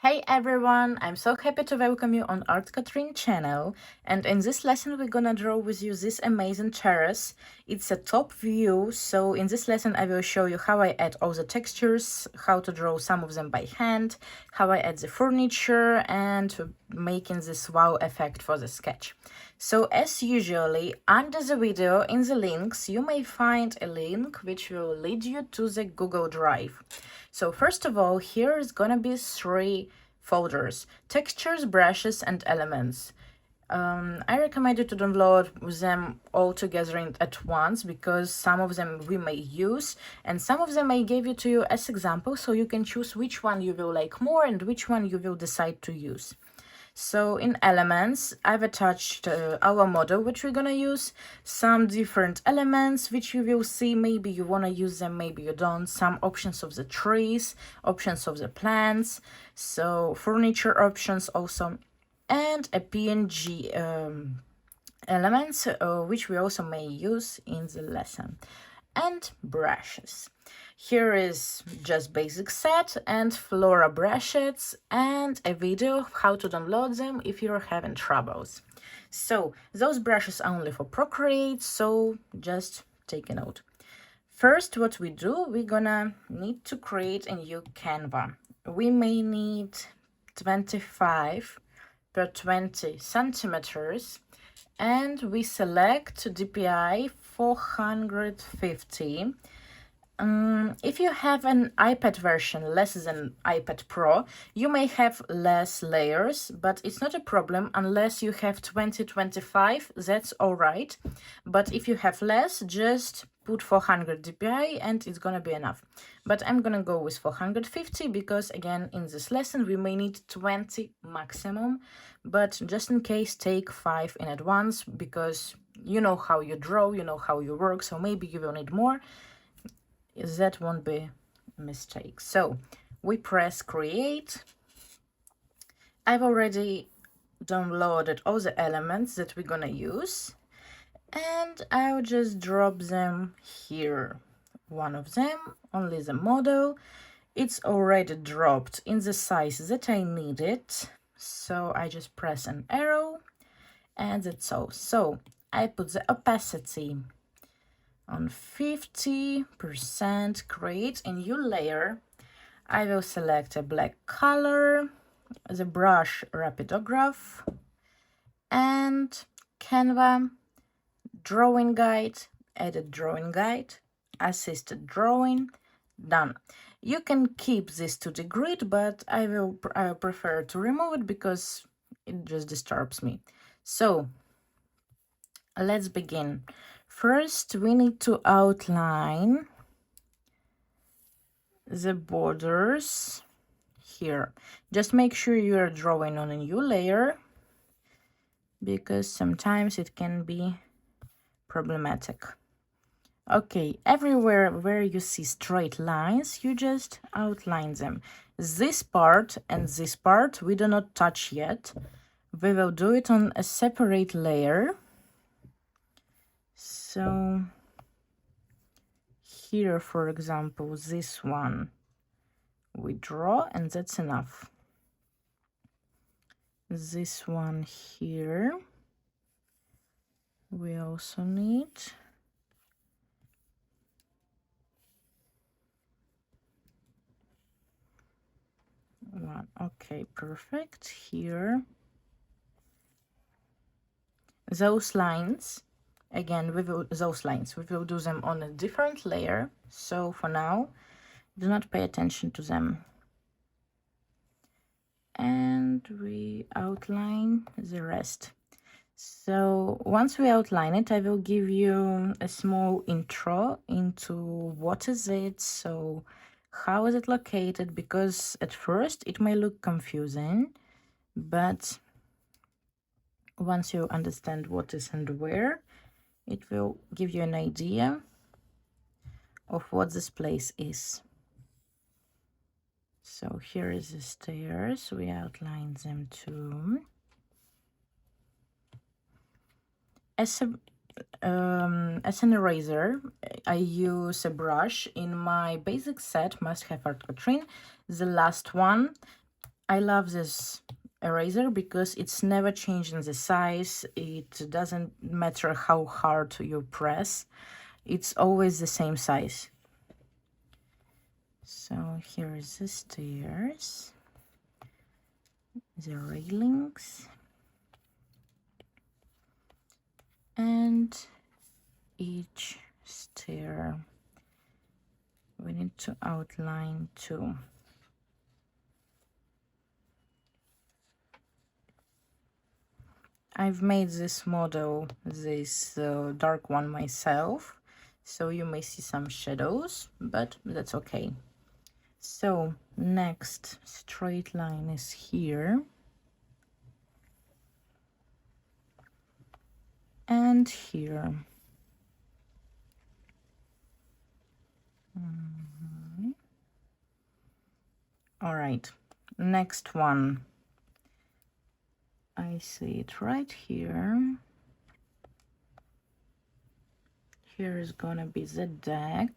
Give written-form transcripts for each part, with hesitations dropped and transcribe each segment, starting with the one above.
Hey everyone, I'm so happy to welcome you on Art Katrine channel, and in this lesson we're gonna draw with you this amazing terrace. It's a top view, so in this lesson I will show you how I add all the textures, how to draw some of them by hand, how I add the furniture, and making this wow effect for the sketch. So as usually, under the video in the links you may find a link which will lead you to the Google Drive. So first of all, here is gonna be 3 folders: textures, brushes, and elements. I recommend you to download them all together at once, because some of them we may use and some of them I gave you to you as example, so you can choose which one you will like more and which one you will decide to use. So in elements, I've attached our model, which we're gonna use, some different elements, which you will see, maybe you wanna use them, maybe you don't, some options of the trees, options of the plants, so furniture options also, and a PNG elements, which we also may use in the lesson, and brushes. Here is just basic set and Flora brushes and a video of how to download them if you're having troubles. So those brushes are only for Procreate, so just take a note. First, what we do, we're gonna need to create a new Canva. We may need 25 per 20 centimeters, and we select DPI 450. If you have an iPad version less than iPad Pro, you may have less layers, but it's not a problem unless you have 2025, that's all right. But if you have less, just put 400 dpi and it's gonna be enough. But I'm gonna go with 450 because again, in this lesson we may need 20 maximum, but just in case, take 5 in advance, because you know how you draw, you know how you work, so maybe you will need more. That won't be a mistake. So we press create. I've already downloaded all the elements that we're gonna use, and I'll just drop them here. One of them, only the model. It's already dropped in the size that I need it, so I just press an arrow and that's all. So I put the opacity on 50%, create a new layer. I will select a black color, the brush Rapidograph, and Canva, drawing guide, edit drawing guide, assisted drawing, done. You can keep this to the grid, but I will prefer to remove it because it just disturbs me. So let's begin. First, we need to outline the borders here. Just make sure you are drawing on a new layer, because sometimes it can be problematic. Okay, everywhere where you see straight lines, you just outline them. This part and this part we do not touch yet. We will do it on a separate layer. So here, for example, this one we draw and that's enough. This one here we also need. One. Okay, perfect. Here, those lines, again, we will do them on a different layer, so for now do not pay attention to them. And we outline the rest. So once we outline it, I will give you a small intro into what is it, so how is it located, because at first it may look confusing, but once you understand what is and where, it will give you an idea of what this place is. So here is the stairs, we outline them too. As an eraser, I use a brush in my basic set Must Have Art Katrine, the last one. I love this eraser because it's never changing the size. It doesn't matter how hard you press. It's always the same size. So here is the stairs, the railings, and each stair we need to outline too. I've made this model, this dark one myself, so you may see some shadows, but that's okay. So next straight line is here, and here. All right, next one. I see it right here. Here is gonna be the deck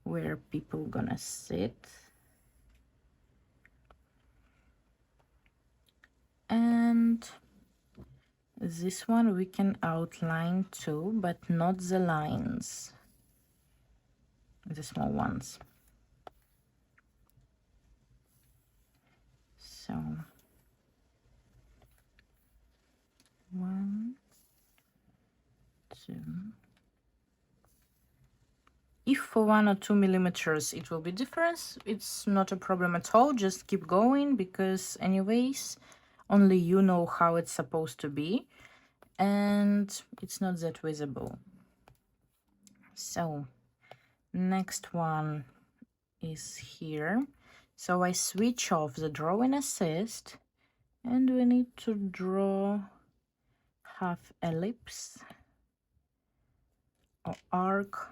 where people gonna sit. And this one we can outline too, but not the lines, the small ones. So 1, 2. If for 1 or 2 millimeters it will be different, it's not a problem at all. Just keep going, because anyways, only you know how it's supposed to be, and it's not that visible. So next one is here. So I switch off the drawing assist, and we need to draw half ellipse or arc.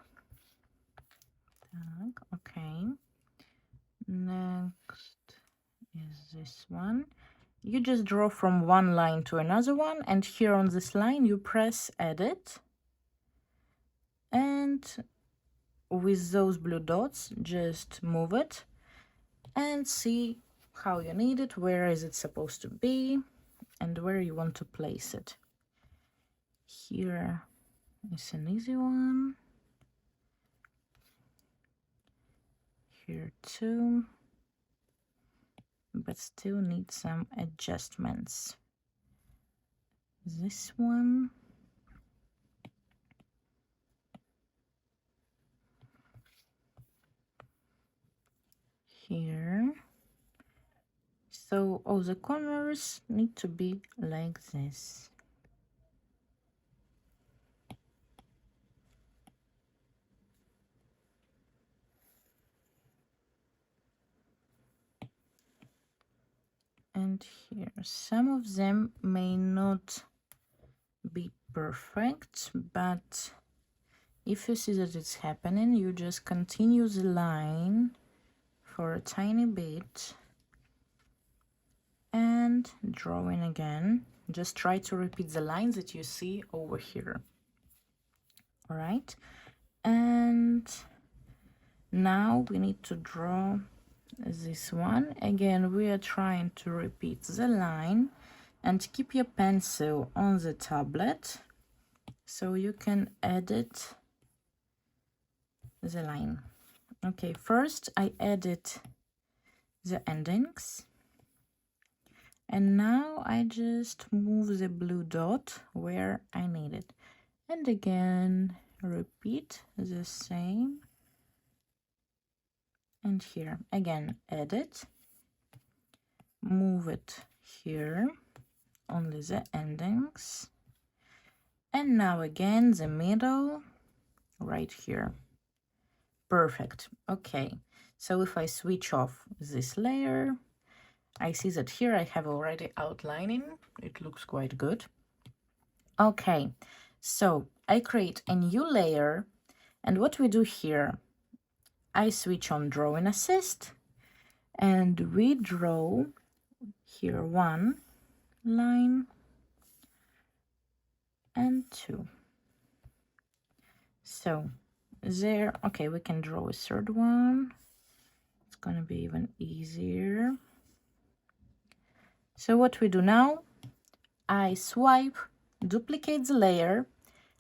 Okay, next is this one. You just draw from one line to another one, and here on this line you press edit, and with those blue dots just move it and see how you need it, where is it supposed to be, and where you want to place it. Here is an easy one. Here too, but still need some adjustments. This one. Here. So all the corners need to be like this. And here, some of them may not be perfect, but if you see that it's happening, you just continue the line for a tiny bit and drawing again. Just try to repeat the lines that you see over here. All right, and now we need to draw this one. Again, we are trying to repeat the line, and keep your pencil on the tablet so you can edit the line. Okay, first I edit the endings, and now I just move the blue dot where I need it, and again repeat the same. And here again, edit, move it here, only the endings, and now again the middle right here. Perfect. Okay, so if I switch off this layer, I see that here I have already outlining. It looks quite good. Okay, so I create a new layer, and what we do here, I switch on drawing assist, and we draw here 1 line and 2. So there, okay, we can draw a third one. It's gonna be even easier. So what we do now, I swipe, duplicate the layer,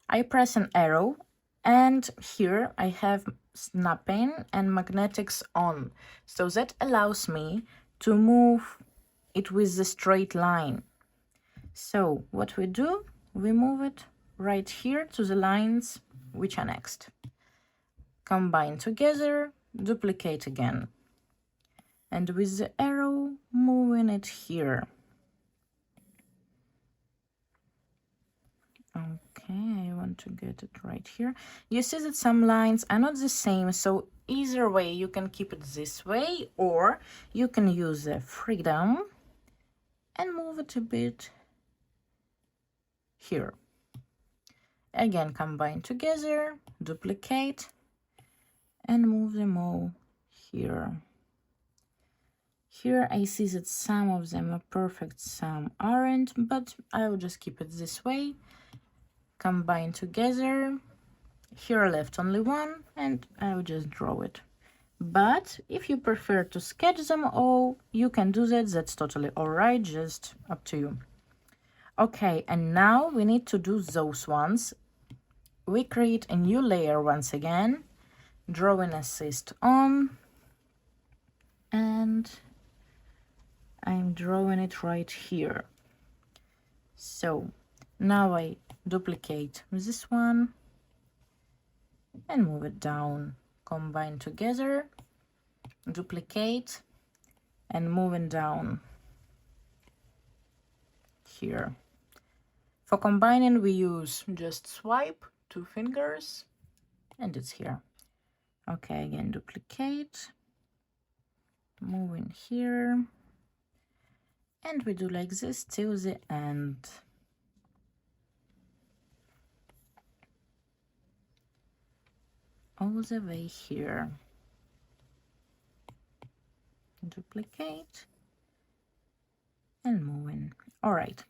I press an arrow, and here I have snapping and magnetics on. So that allows me to move it with the straight line. So what we do, we move it right here to the lines which are next. Combine together, duplicate again. And with the arrow, moving it here. Okay, I want to get it right here. You see that some lines are not the same, so either way you can keep it this way, or you can use the freedom and move it a bit here. Again, combine together, duplicate, and move them all here. Here I see that some of them are perfect, some aren't, but I will just keep it this way. Combine together. Here left only one, and I will just draw it. But if you prefer to sketch them all, you can do that. That's totally alright, just up to you. Okay, and now we need to do those ones. We create a new layer once again, drawing assist on, and I'm drawing it right here. So now I duplicate this one and move it down. Combine together, duplicate, and moving down here. For combining, we use just swipe, 2 fingers, and it's here. Okay, again, duplicate, moving here, and we do like this till the end. All the way here. Duplicate and moving. All right.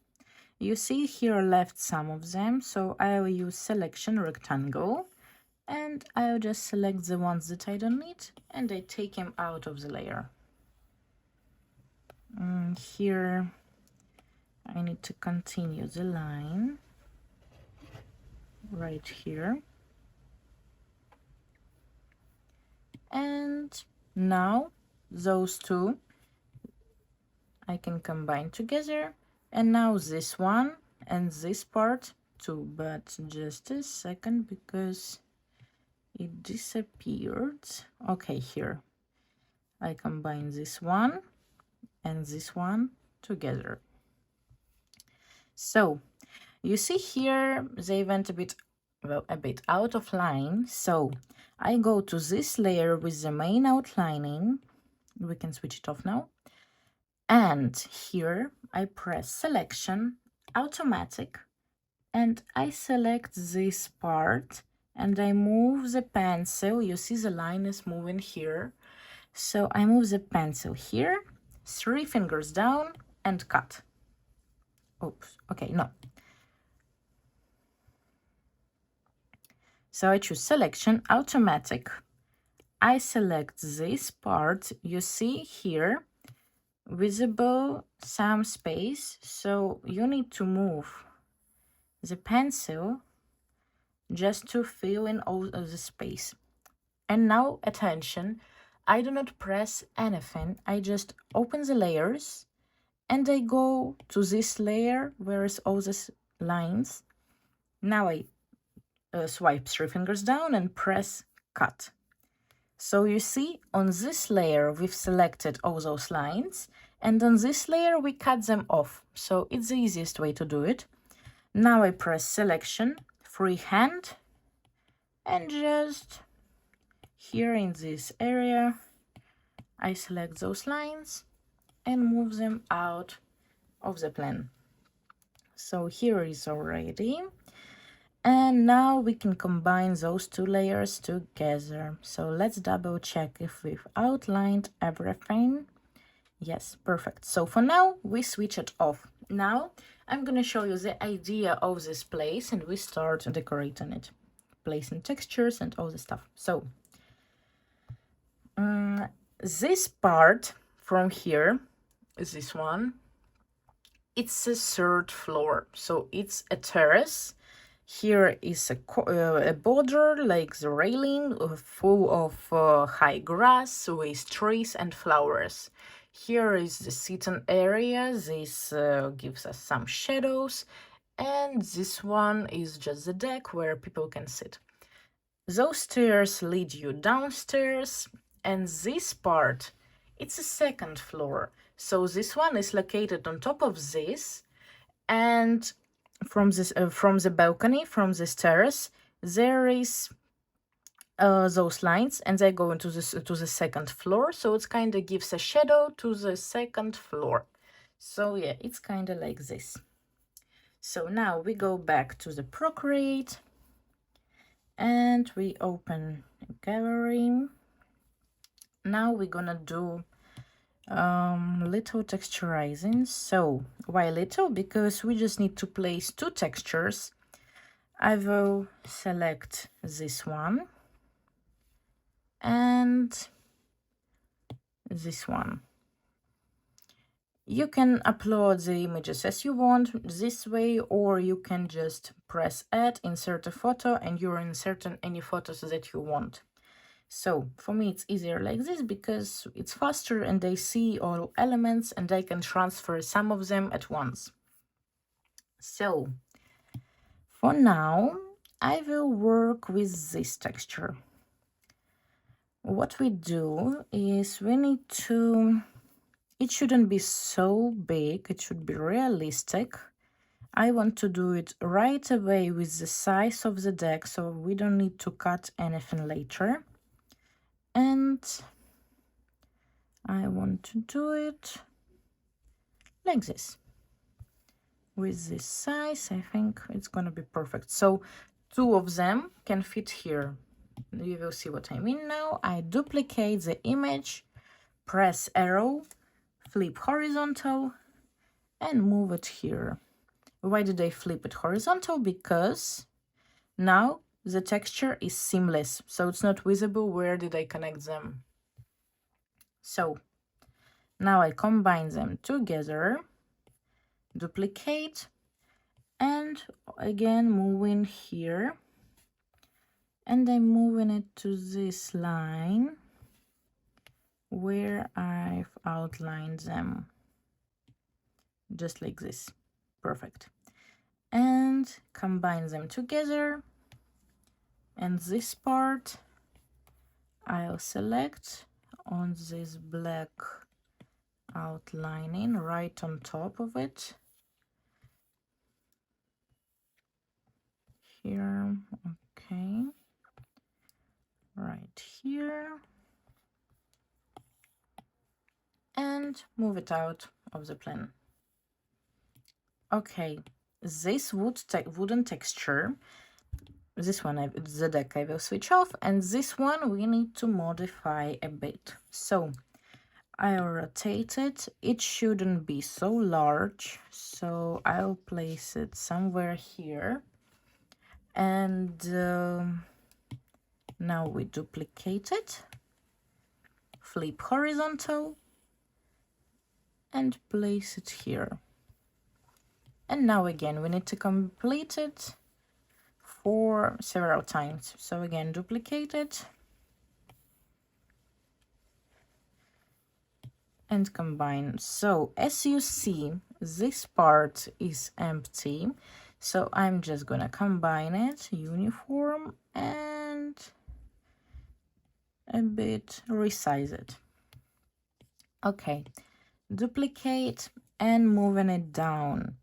You see here left some of them, so I will use selection rectangle, and I'll just select the ones that I don't need, and I take them out of the layer. Here I need to continue the line right here. And now those two I can combine together, and now this one and this part too, but just a second because it disappeared. Okay, here I combine this one and this one together. So you see here they went a bit out of line, so I go to this layer with the main outlining. We can switch it off now. And here I press selection, automatic, and I select this part and I move the pencil. You see the line is moving here. So I move the pencil here, 3 fingers down, and cut. Oops, okay, no. So I choose selection, automatic. I select this part. You see here, visible some space, so you need to move the pencil just to fill in all of the space. And now attention, I do not press anything, I just open the layers and I go to this layer where is all these lines. Now I swipe 3 fingers down and press cut. So you see, on this layer we've selected all those lines, and on this layer we cut them off. So it's the easiest way to do it. Now I press selection, freehand, and just here in this area I select those lines and move them out of the plan. So here is already. And now we can combine those 2 layers together. So let's double check if we've outlined everything. Yes, perfect. So for now, we switch it off. Now I'm going to show you the idea of this place and we start decorating it. Placing textures and all the stuff. So this part from here is this one. it's a third floor, so it's a terrace. Here is a border, like the railing, full of high grass with trees and flowers. Here is the sitting area. This gives us some shadows, and this one is just the deck where people can sit. Those stairs lead you downstairs, and this part, it's a second floor. So this one is located on top of this, and from the balcony, from this terrace, there is those lines, and they go into this to the second floor. So it kind of gives a shadow to the second floor. So yeah, it's kind of like this. So now we go back to the Procreate, and we open a gallery. Now we're gonna do little texturizing. So why little? Because we just need to place two textures. I will select this one and this one. You can upload the images as you want this way, or you can just press add, insert a photo, and you're inserting any photos that you want. So for me it's easier like this because it's faster and I see all elements and I can transfer some of them at once. So for now I will work with this texture. What we do is we need to, it shouldn't be so big, it should be realistic. I want to do it right away with the size of the deck, so we don't need to cut anything later. And I want to do it like this. With this size, I think it's gonna be perfect. So two of them can fit here. You will see what I mean now. I duplicate the image, press arrow, flip horizontal, and move it here. Why did I flip it horizontal? Because now the texture is seamless, so it's not visible where did I connect them. So now I combine them together, duplicate, and again moving here, and I'm moving it to this line where I've outlined them, just like this. Perfect. And combine them together, and this part I'll select on this black outlining right on top of it here. Okay, right here, and move it out of the plan. Okay, this wooden texture, this one, the deck I will switch off, and this one we need to modify a bit. So I'll rotate it. It shouldn't be so large, so I'll place it somewhere here. And now we duplicate it, flip horizontal, and place it here. And now again, we need to complete it for several times. So again, duplicate it and combine. So as you see, this part is empty. So I'm just gonna combine it, uniform, and a bit resize it. Okay, duplicate and moving it down.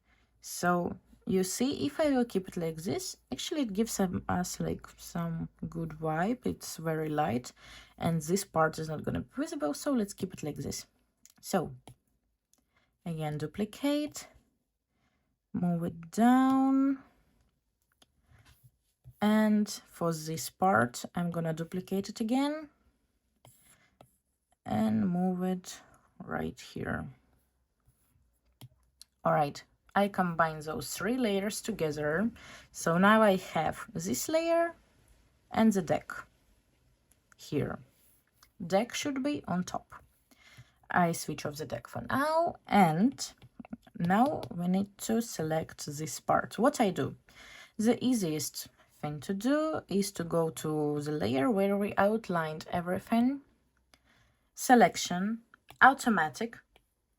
So you see, if I will keep it like this, actually it gives us like some good vibe. It's very light, and this part is not going to be visible, so let's keep it like this. So again, duplicate, move it down, and for this part I'm gonna duplicate it again and move it right here. All right, I combine those three layers together. So now I have this layer and the deck here. Deck should be on top. I switch off the deck for now, and now we need to select this part. What I do, the easiest thing to do is to go to the layer where we outlined everything, selection, automatic,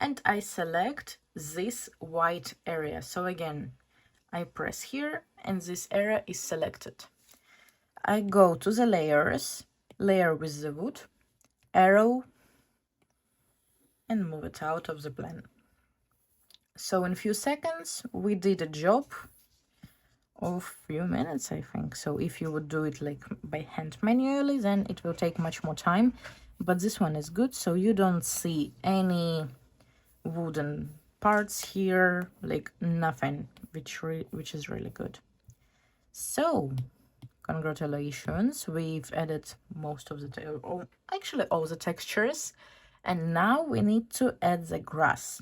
and I select this white area. So again, I press here and this area is selected. I go to the layers, layer with the wood, arrow, and move it out of the plan. So in a few seconds, we did a job of few minutes, I think. So if you would do it like by hand manually, then it will take much more time. But this one is good, so you don't see any wooden parts here, like nothing, which is really good. So congratulations, we've added most of the actually all the textures, and now we need to add the grass.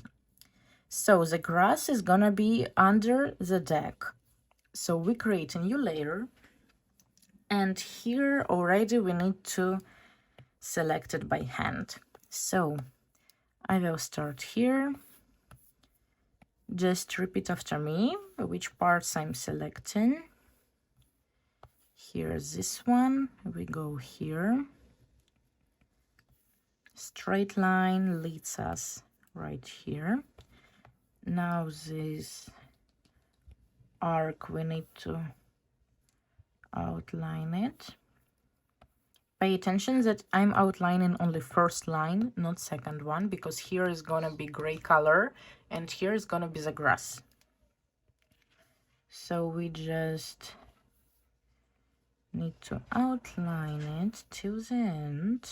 So the grass is gonna be under the deck. So we create a new layer, and here already we need to select it by hand. So I will start here. Just repeat after me which parts I'm selecting. Here's this one, we go here. Straight line leads us right here. Now this arc, we need to outline it. Pay attention that I'm outlining only first line, not second one, because here is gonna be gray color and here is gonna be the grass. So we just need to outline it till the end.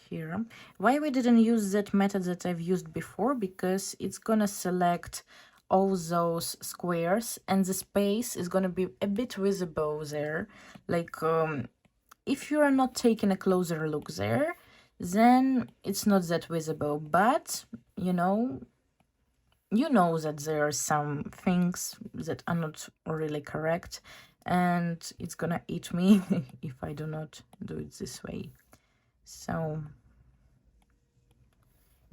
Here. Why we didn't use that method that I've used before? Because it's gonna select all those squares and the space is gonna be a bit visible there. Like if you are not taking a closer look there, then it's not that visible, but you know that there are some things that are not really correct, and it's gonna eat me if I do not do it this way. So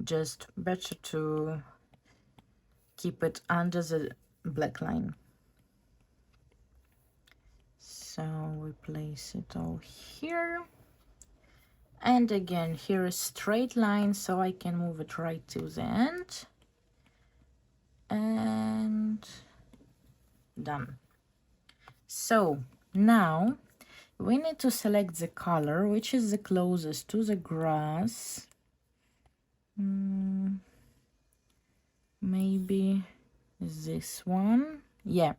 just better to keep it under the black line. So we place it all here, and again here is straight line, so I can move it right to the end, and done. So now we need to select the color which is the closest to the grass. Maybe this one. Yeah,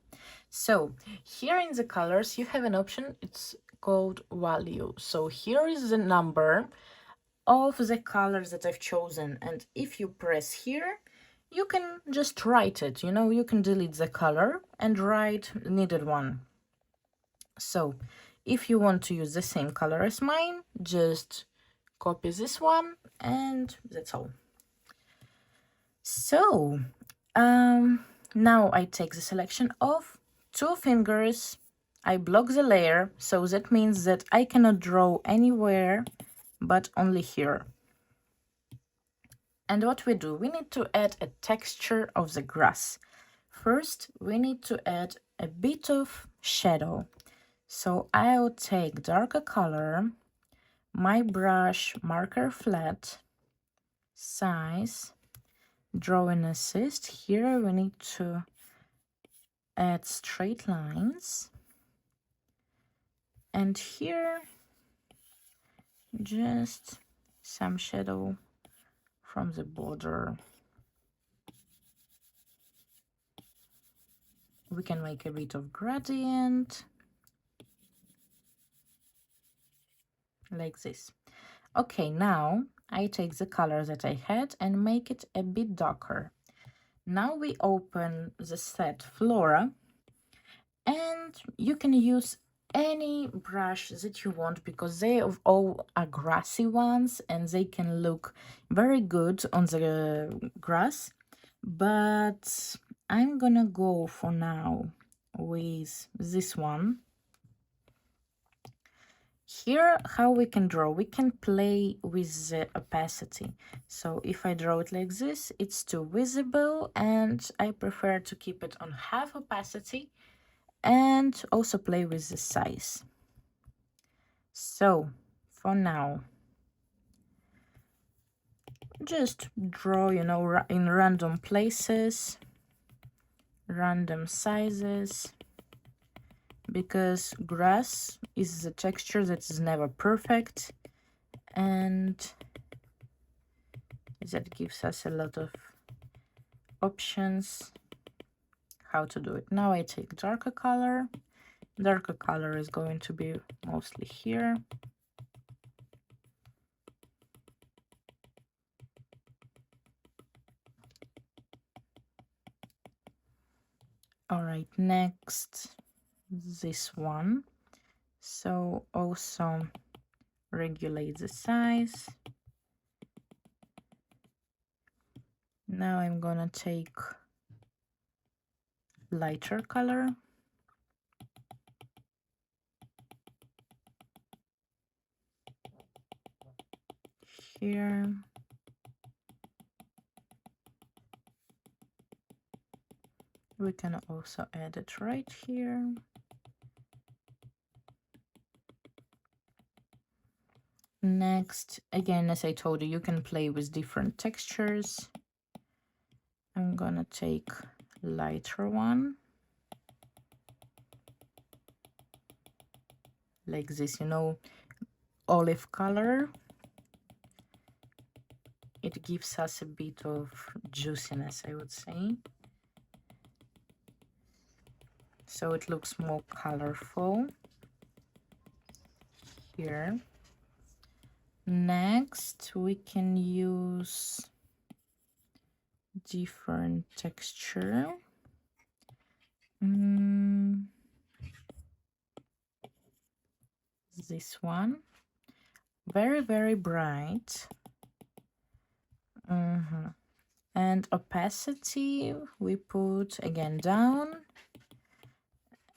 so here in the colors you have an option, it's called value. So here is the number of the colors that I've chosen, and if you press here you can just write it, you can delete the color and write needed one. So if you want to use the same color as mine, just copy this one and that's all. So now I take the selection of 2 fingers, I block the layer, so that means that I cannot draw anywhere but only here. And what we do, we need to add a texture of the grass. First we need to add a bit of shadow, so I'll take darker color, my brush, marker flat, size, drawing assist. Here we need to add straight lines, and here just some shadow from the border. We can make a bit of gradient like this. Okay, now I take the color that I had and make it a bit darker. Now we open the set Flora, and you can use any brush that you want because they all are grassy ones and they can look very good on the grass. But I'm gonna go for now with this one. Here, how we can draw, we can play with the opacity. So if I draw it like this, it's too visible, and I prefer to keep it on half opacity and also play with the size. So for now, just draw, you know, in random places, random sizes, because grass is a texture that is never perfect, and that gives us a lot of options how to do it. Now I take darker color. Darker color is going to be mostly here. All right, next, this one. So also regulate the size. Now I'm gonna take lighter color. Here. We can also add it right here. Next, again, as I told you, you can play with different textures. I'm gonna take lighter one. Like this, you know, olive color. It gives us a bit of juiciness, I would say. So it looks more colorful here. Next, we can use different texture. This one, very, very bright. And opacity, we put again down,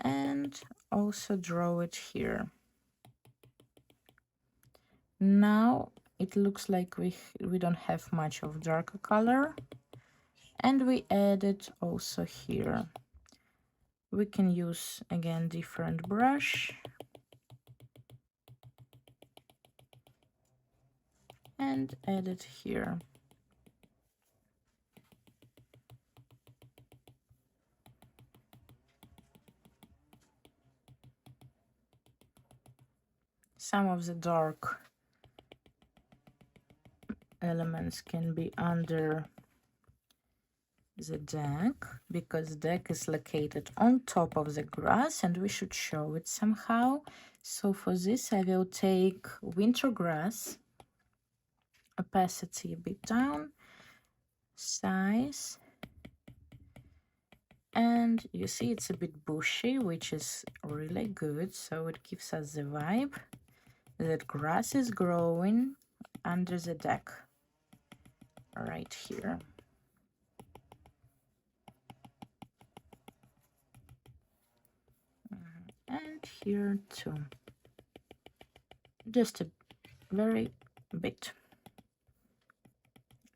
and also draw it here. Now it looks like we don't have much of darker color, and we add it also here. We can use again different brush and add it here. Some of the dark elements can be under the deck, because deck is located on top of the grass and we should show it somehow. So for this I will take winter grass, opacity a bit down, size, and you see it's a bit bushy, which is really good. So it gives us the vibe that grass is growing under the deck right here. And here too, just a very bit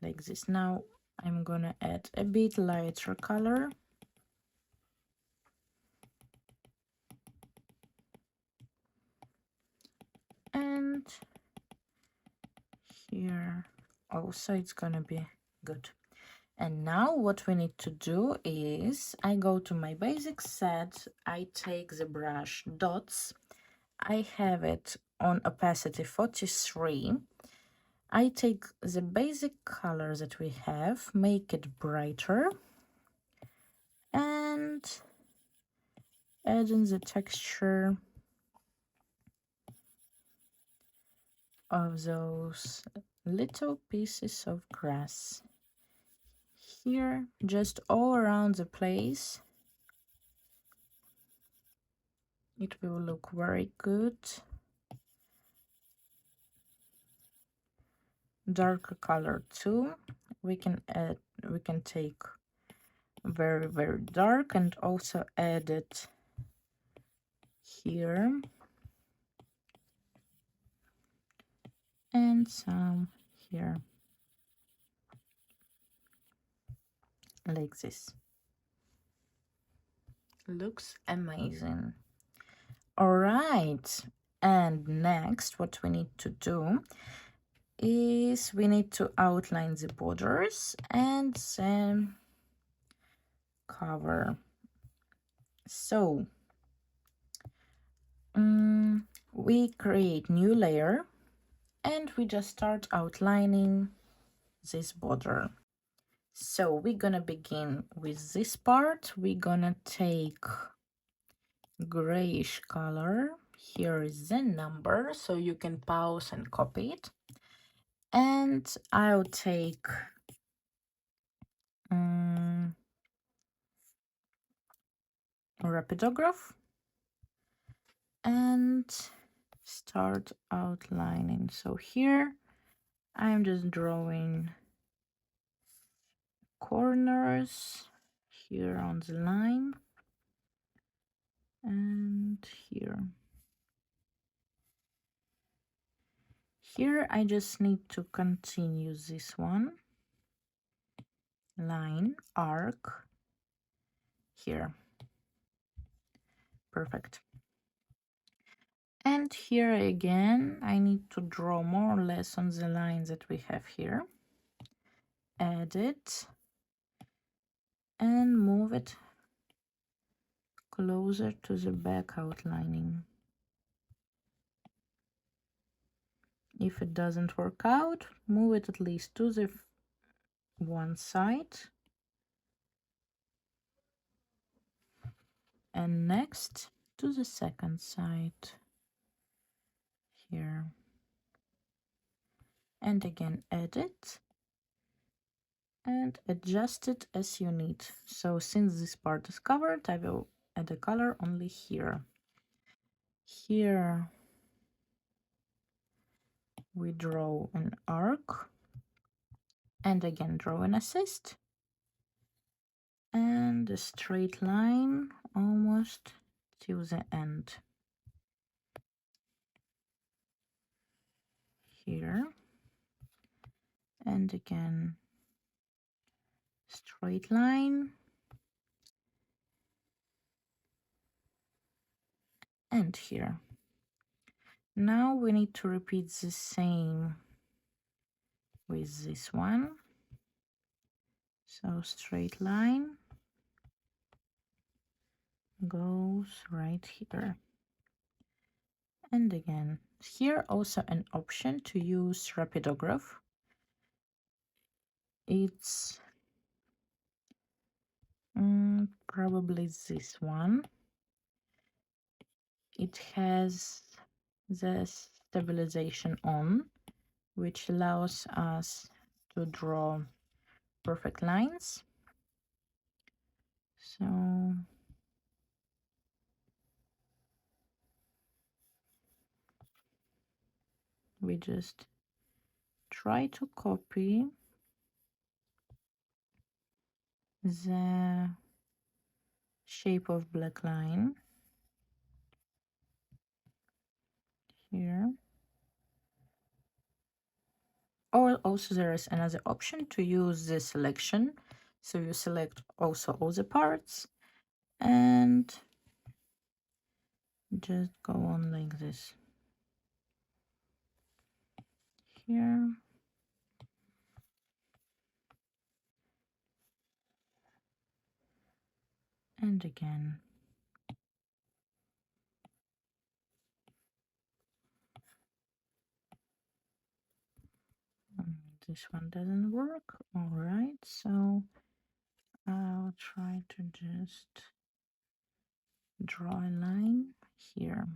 like this. Now I'm gonna add a bit lighter color. And here also it's gonna be good. And now what we need to do is I go to my basic set, I take the brush dots, I have it on opacity 43. I take the basic color that we have, make it brighter, and add in the texture of those little pieces of grass here, just all around the place. It will look very good. Darker color too. We can take very, very dark and also add it here. and some here, like this. Looks amazing. All right, and next what we need to do is we need to outline the borders and then cover. So we create new layer and we just start outlining this border. So we're gonna begin with this part. We're gonna take grayish color. Here is the number, so you can pause and copy it. And I'll take rapidograph and start outlining. So here I'm just drawing corners here on the line and here. Here I just need to continue this one, line, arc, here. Perfect. And here again, I need to draw more or less on the lines that we have here. Edit and move it closer to the back outlining. If it doesn't work out, move it at least to the one side. And next to the second side. Here. And again, edit. And adjust it as you need. So since this part is covered, I will add a color only here. Here we draw an arc and again draw an assist and a straight line almost to the end. Here and again straight line and here. Now we need to repeat the same with this one. So straight line goes right here. And again, here also an option to use rapidograph. It's probably this one. It has the stabilization on, which allows us to draw perfect lines. So we just try to copy the shape of black line here. Or also there is another option to use the selection. So you select also all the parts and just go on like this. Here. And again. This one doesn't work. All right, so I'll try to just draw a line here.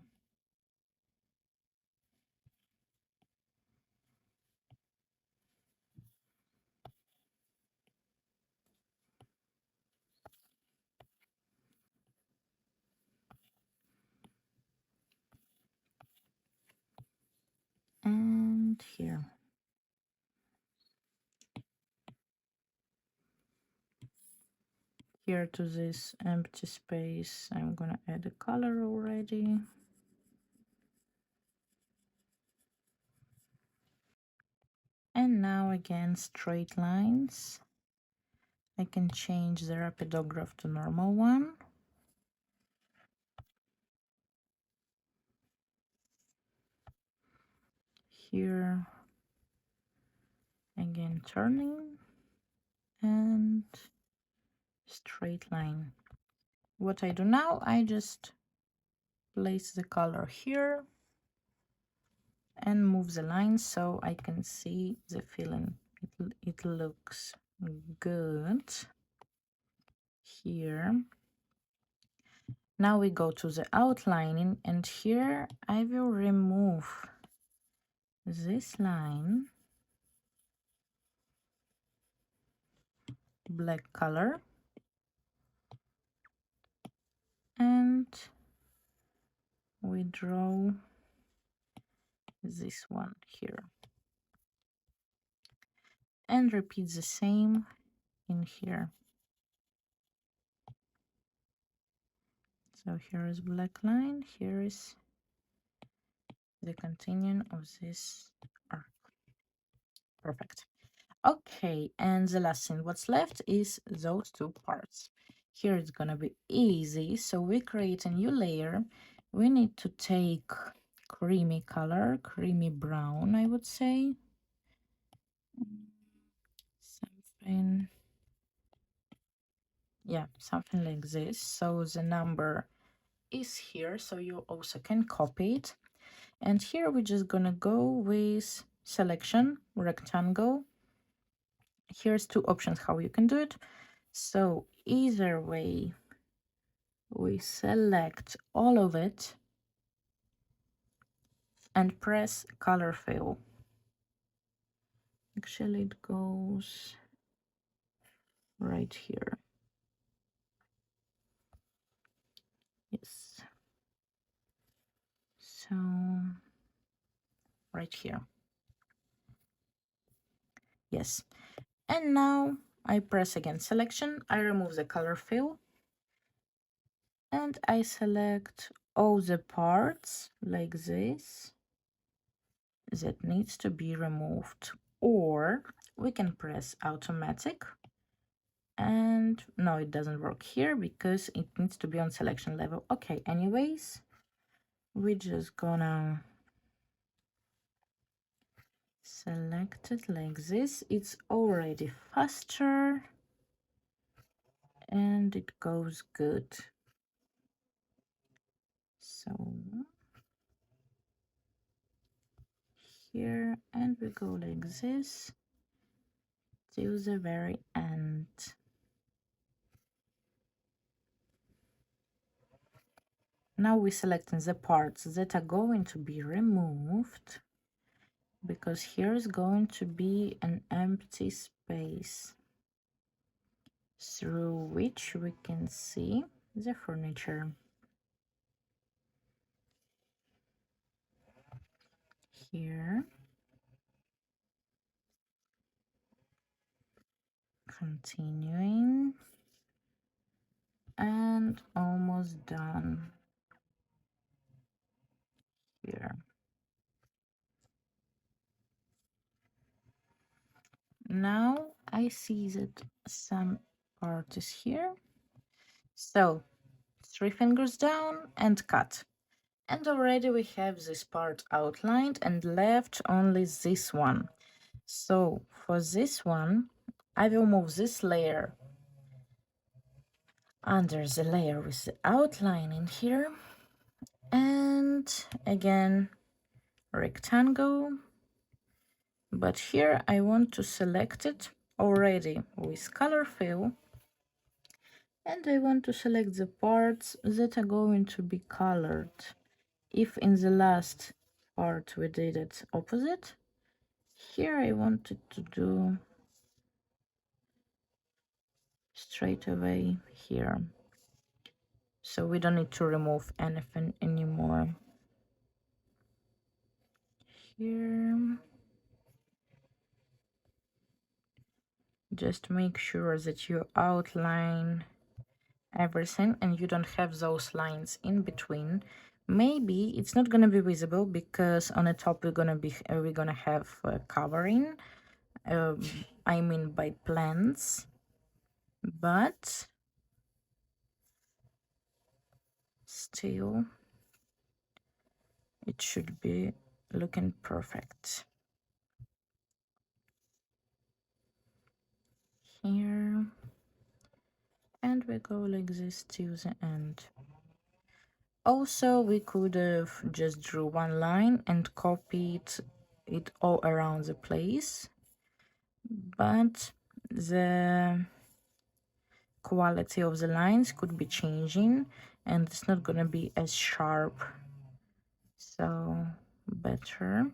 And here. Here to this empty space, I'm gonna add a color already. And now again, straight lines. I can change the rapidograph to normal one. Here, again, turning and straight line. What I do now, I just place the color here and move the lines so I can see the filling. It looks good here. Now we go to the outlining, and here I will remove this line, black color, and we draw this one here. And repeat the same in here. So here is black line, here is the continuing of this arc. Perfect. Okay, and the last thing what's left is those two parts. Here it's gonna be easy, so we create a new layer. We need to take creamy color, creamy brown, I would say. Something, yeah, something like this. So the number is here, so you also can copy it. And here we're just gonna go with selection, rectangle. Here's two options how you can do it. So either way, we select all of it and press color fill. Actually, it goes right here. Yes. So right here. Yes. And now I press again selection. I remove the color fill. And I select all the parts like this that needs to be removed. Or we can press automatic. And no, it doesn't work here because it needs to be on selection level. Okay, anyways, we're just gonna select it like this. It's already faster and it goes good. So here, and we go like this till the very end. Now we're selecting the parts that are going to be removed, because here is going to be an empty space through which we can see the furniture. Here, continuing, and almost done here. Now I see that some part is here. So 3 fingers down and cut. And already we have this part outlined and left only this one. So for this one, I will move this layer under the layer with the outline in here. And again, rectangle. But here I want to select it already with color fill. And I want to select the parts that are going to be colored. If in the last part we did it opposite, here I wanted to do straight away here. So we don't need to remove anything anymore. Here. Just make sure that you outline everything and you don't have those lines in between. Maybe it's not gonna be visible because on the top we're gonna have covering, I mean by plants, but still it should be looking perfect. Here, and we go like this till the end. Also, we could have just drew one line and copied it all around the place, but the quality of the lines could be changing and it's not gonna be as sharp, so better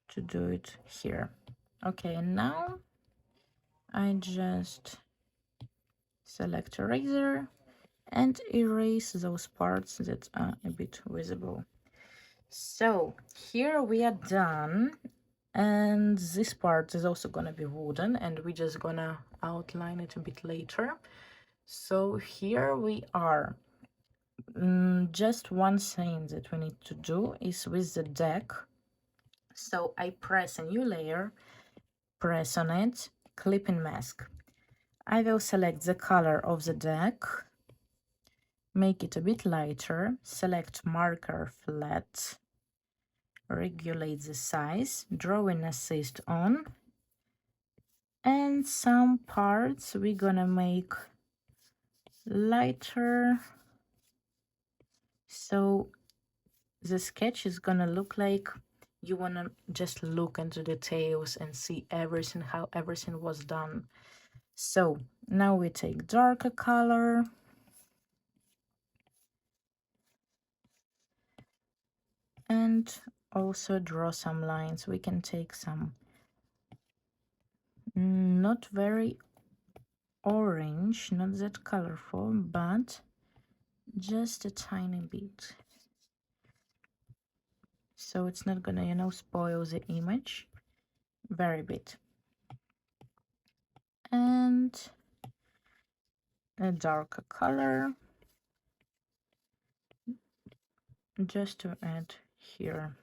to do it here. Okay, and now I just select eraser and erase those parts that are a bit visible. So here we are done, and this part is also gonna be wooden and we're just gonna outline it a bit later. So here we are. Just one thing that we need to do is with the deck. So I press a new layer, press on it, clip and mask. I will select the color of the deck, make it a bit lighter, select marker flat, regulate the size, drawing assist on, and some parts we're gonna make lighter, so the sketch is gonna look like you wanna just look into details and see everything, how everything was done. So now we take darker color and also draw some lines. We can take some not very orange, not that colorful, but just a tiny bit, so it's not gonna, you know, spoil the image very bit. And a darker color just to add here.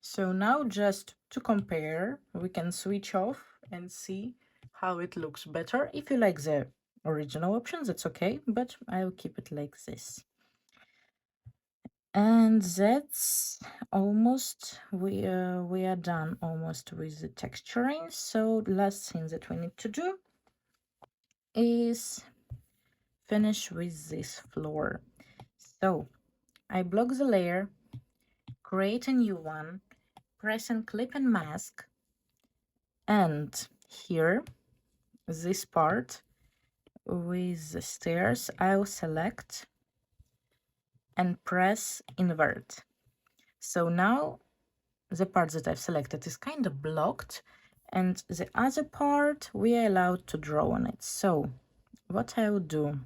So now, just to compare, we can switch off and see how it looks better. If you like the original options, that's okay, but I'll keep it like this. And that's almost, we are done almost with the texturing. So last thing that we need to do is finish with this floor. So I block the layer, create a new one, press and clip and mask, and here, this part with the stairs, I'll select and press invert. So now the part that I've selected is kind of blocked, and the other part we are allowed to draw on it. So what I'll do,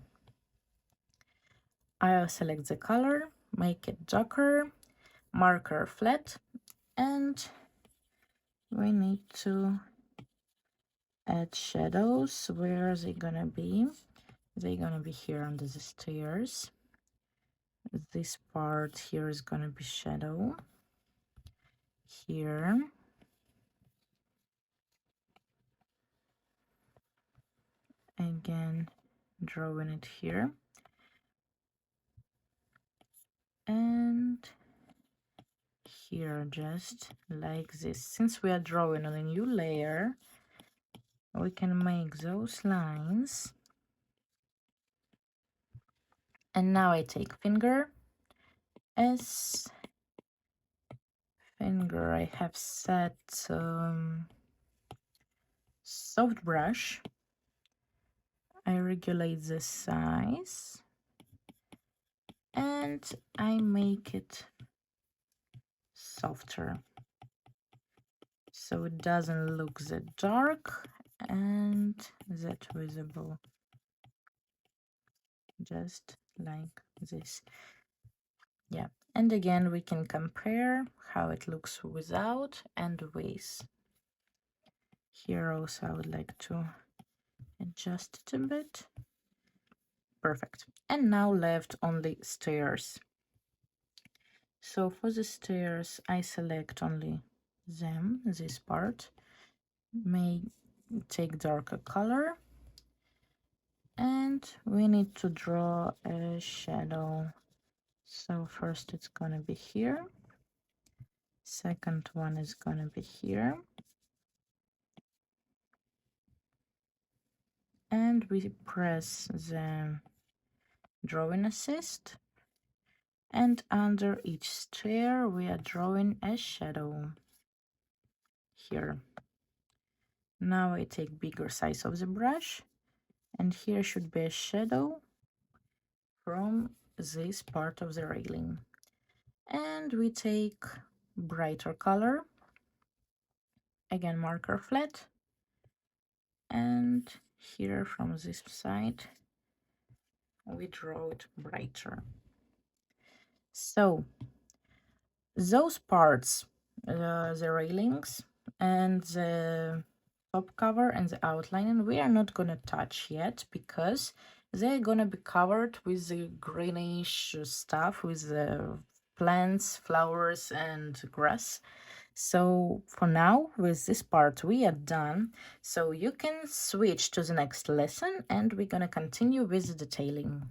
I'll select the color, make it darker, marker flat, and we need to add shadows. Where are they gonna be? They're gonna be here under the stairs. This part here is gonna be shadow. Here. Again, drawing it here. And here, just like this. Since we are drawing on a new layer, we can make those lines. And now I take finger, S, finger, I have set soft brush. I regulate the size and I make it softer, so it doesn't look that dark and that visible, just like this. Yeah, and again we can compare how it looks without and with. Here also I would like to adjust it a bit. Perfect. And now left only stairs. So for the stairs I select only this part, may take darker color, and we need to draw a shadow. So first it's gonna be here, second one is gonna be here, and we press the drawing assist, and under each stair we are drawing a shadow here. Now I take bigger size of the brush, and here should be a shadow from this part of the railing. And we take brighter color, again marker flat, and here from this side we draw it brighter. So those parts, the railings and the top cover and the outlining, we are not gonna touch yet because they're gonna be covered with the greenish stuff, with the plants, flowers and grass. So for now, with this part we are done. So you can switch to the next lesson and we're gonna continue with the detailing.